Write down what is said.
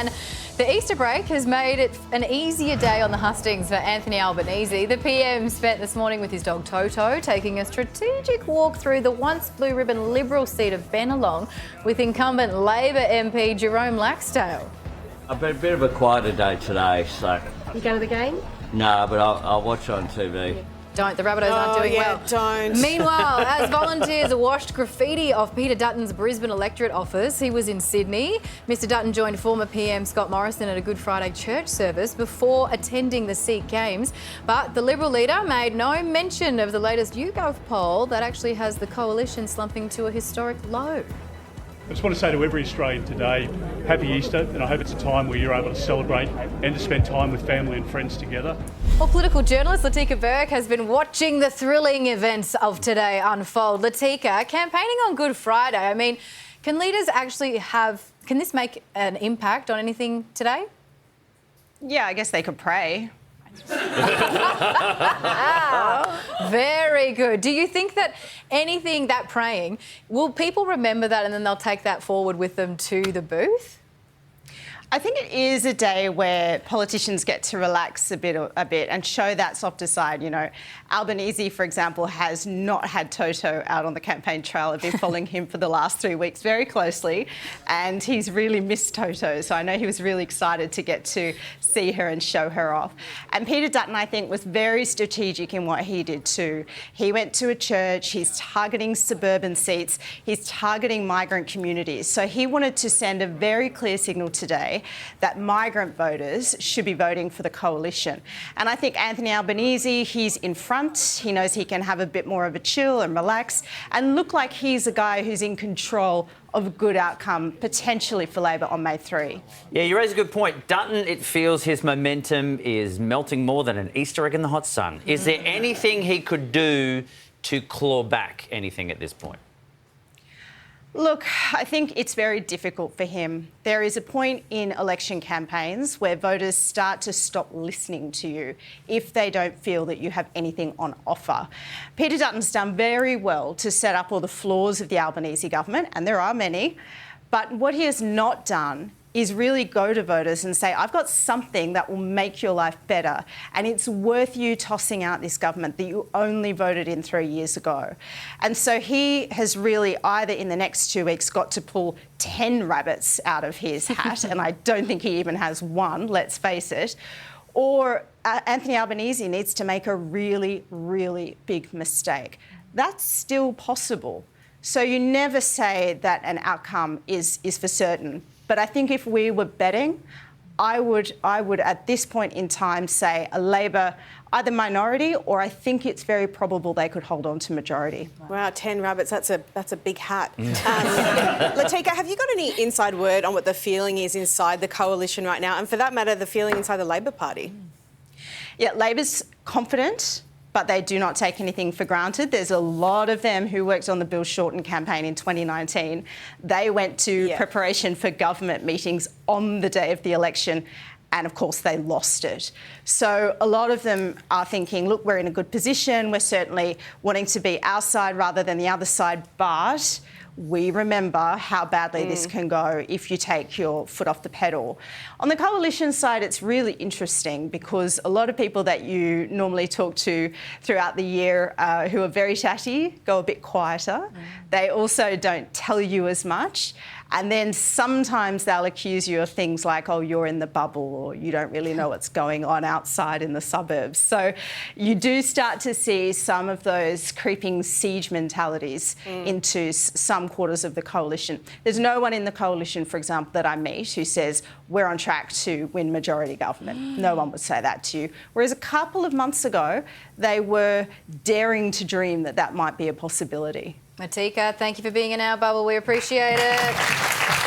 And the Easter break has made it an easier day on the hustings for Anthony Albanese. The PM spent this morning with his dog Toto, taking a strategic walk through the once blue ribbon Liberal seat of Bennelong with incumbent Labor MP Jerome Laxdale. A bit of a quieter day today, so... You go to the game? No, but I'll watch it on TV. Don't. The Rabbitohs aren't doing well. Don't. Meanwhile, as volunteers washed graffiti off Peter Dutton's Brisbane electorate office, he was in Sydney. Mr Dutton joined former PM Scott Morrison at a Good Friday church service before attending the Sikh Games. But the Liberal leader made no mention of the latest YouGov poll that actually has the coalition slumping to a historic low. I just want to say to every Australian today, happy Easter, and I hope it's a time where you're able to celebrate and to spend time with family and friends together. Well, political journalist Latika Bourke has been watching the thrilling events of today unfold. Latika, campaigning on Good Friday, I mean, can leaders actually can this make an impact on anything today? Yeah, I guess they could pray. Very good. Do you think that that praying, will people remember that and then they'll take that forward with them to the booth? I think it is a day where politicians get to relax a bit and show that softer side. You know, Albanese, for example, has not had Toto out on the campaign trail. I've been following him for the last 3 weeks very closely, and he's really missed Toto. So I know he was really excited to get to see her and show her off. And Peter Dutton, I think, was very strategic in what he did too. He went to a church, he's targeting suburban seats, he's targeting migrant communities. So he wanted to send a very clear signal today that migrant voters should be voting for the coalition. And I think Anthony Albanese, he's in front. He knows he can have a bit more of a chill and relax and look like he's a guy who's in control of a good outcome, potentially for Labor on May 3. Yeah, you raise a good point. Dutton, it feels his momentum is melting more than an Easter egg in the hot sun. Is there anything he could do to claw back anything at this point? Look, I think it's very difficult for him. There is a point in election campaigns where voters start to stop listening to you if they don't feel that you have anything on offer. Peter Dutton's done very well to set up all the flaws of the Albanese government, and there are many, but what he has not done is really go to voters and say, I've got something that will make your life better, and it's worth you tossing out this government that you only voted in 3 years ago. And so he has really either in the next 2 weeks got to pull 10 rabbits out of his hat, and I don't think he even has one, let's face it, or Anthony Albanese needs to make a really, really big mistake. That's still possible. So you never say that an outcome is for certain. But I think if we were betting, I would at this point in time say a Labor either minority, or I think it's very probable they could hold on to majority. Wow, 10 rabbits, that's a big hat. Latika, have you got any inside word on what the feeling is inside the coalition right now, and for that matter, the feeling inside the Labor Party? Yeah, Labor's confident, but they do not take anything for granted. There's a lot of them who worked on the Bill Shorten campaign in 2019. They went to preparation for government meetings on the day of the election, and of course they lost it. So a lot of them are thinking, look, we're in a good position. We're certainly wanting to be our side rather than the other side, but we remember how badly this can go if you take your foot off the pedal. On the coalition side, it's really interesting because a lot of people that you normally talk to throughout the year who are very chatty go a bit quieter. They also don't tell you as much. And then sometimes they'll accuse you of things like, oh, you're in the bubble, or you don't really know what's going on outside in the suburbs. So you do start to see some of those creeping siege mentalities into some quarters of the coalition. There's no one in the coalition, for example, that I meet who says we're on track to win majority government. No one would say that to you. Whereas a couple of months ago, they were daring to dream that that might be a possibility. Latika, thank you for being in our bubble. We appreciate it.